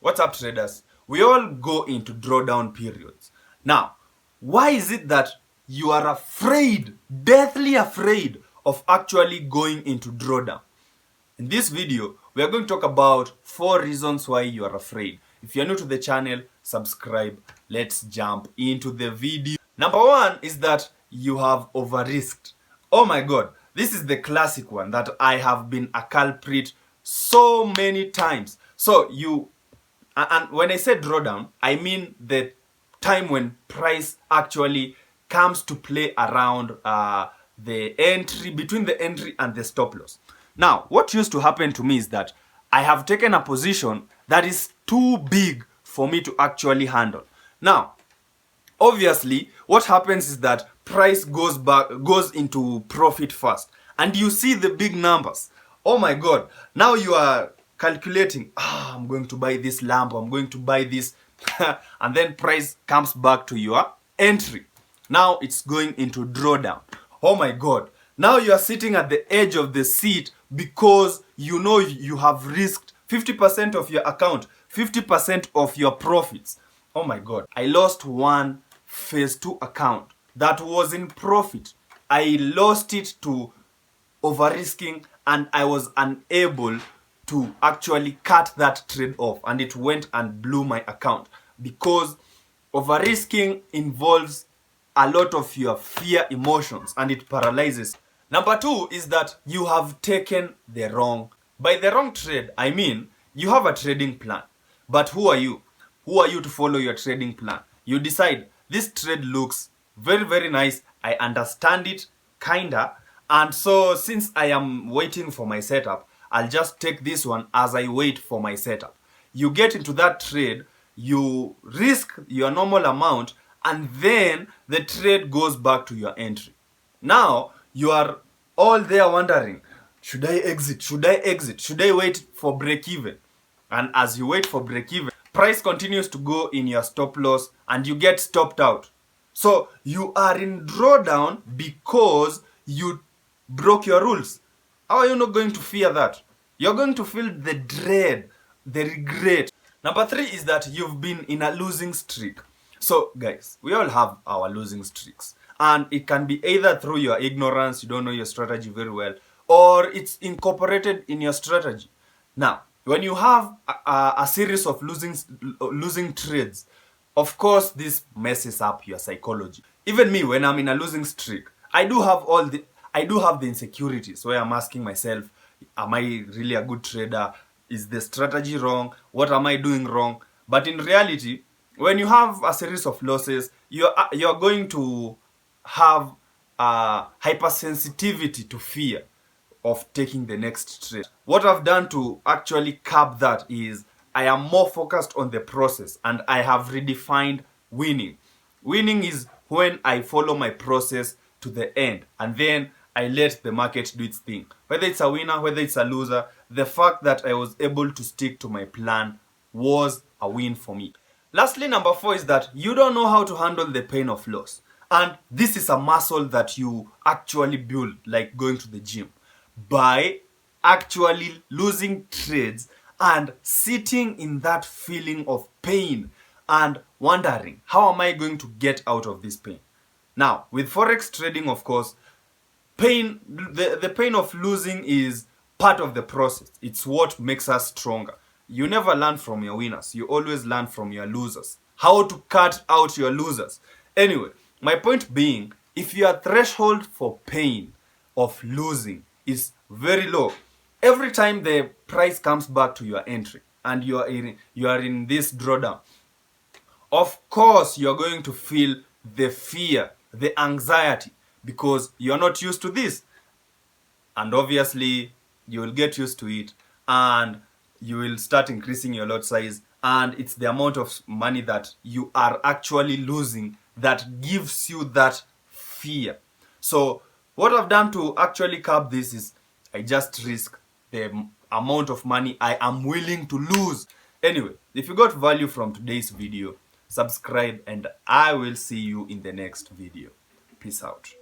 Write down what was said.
What's up, traders? We all go into drawdown periods. Now, why is it that you are afraid, deathly afraid of actually going into drawdown? In this video, we are going to talk about 4 reasons why you are afraid. If you're new to the channel, subscribe. Let's jump into the video. Number 1 is that you have over-risked. Oh my god, this is the classic one that I have been a culprit so many times. So and when I say drawdown, I mean the time when price actually comes to play around the entry, between the entry and the stop loss. Now, what used to happen to me is that I have taken a position that is too big for me to actually handle. Now, obviously, what happens is that price goes into profit first, and you see the big numbers. Oh my god, now you are calculating, I'm going to buy this lamp, I'm going to buy this, and then price comes back to your entry. Now it's going into drawdown. Oh my god, now you are sitting at the edge of the seat because you know you have risked 50% of your account, 50% of your profits. Oh my god, I lost one phase 2 account that was in profit. I lost it to over-risking, and I was unable to actually cut that trade off, and it went and blew my account because over-risking involves a lot of your fear emotions and it paralyzes. Number 2 is that you have taken the wrong. By the wrong trade, I mean you have a trading plan, but who are you? Who are you to follow your trading plan? You decide this trade looks very, very nice. I understand it, kinda. And so since I am waiting for my setup, I'll just take this one as I wait for my setup. You get into that trade, you risk your normal amount, and then the trade goes back to your entry. Now, you are all there wondering, should I exit? Should I exit? Should I wait for break even? And as you wait for break even, price continues to go in your stop loss and you get stopped out. So you are in drawdown because you broke your rules. How are you not going to fear that? You're going to feel the dread, the regret. Number 3 is that you've been in a losing streak. So guys, we all have our losing streaks. And it can be either through your ignorance, you don't know your strategy very well, or it's incorporated in your strategy. Now, when you have a series of losing trades, of course this messes up your psychology. Even me, when I'm in a losing streak, I do have the insecurities where I'm asking myself, am I really a good trader? Is the strategy wrong? What am I doing wrong? But in reality, when you have a series of losses, you're going to have a hypersensitivity to fear of taking the next trade. What I've done to actually curb that is I am more focused on the process, and I have redefined winning. Winning is when I follow my process to the end and then I let the market do its thing. Whether it's a winner, whether it's a loser, the fact that I was able to stick to my plan was a win for me. Lastly, number 4 is that you don't know how to handle the pain of loss. And this is a muscle that you actually build, like going to the gym, by actually losing trades and sitting in that feeling of pain and wondering, how am I going to get out of this pain? Now, with forex trading, of course, the pain of losing is part of the process. It's what makes us stronger. You never learn from your winners. You always learn from your losers. How to cut out your losers. Anyway, my point being, if your threshold for pain of losing is very low, every time the price comes back to your entry and you are in this drawdown, of course you're going to feel the fear, the anxiety, because you're not used to this. And obviously you will get used to it and you will start increasing your lot size, and it's the amount of money that you are actually losing that gives you that fear. So what I've done to actually curb this is I just risk the amount of money I am willing to lose. Anyway, if you got value from today's video, subscribe and I will see you in the next video. Peace out.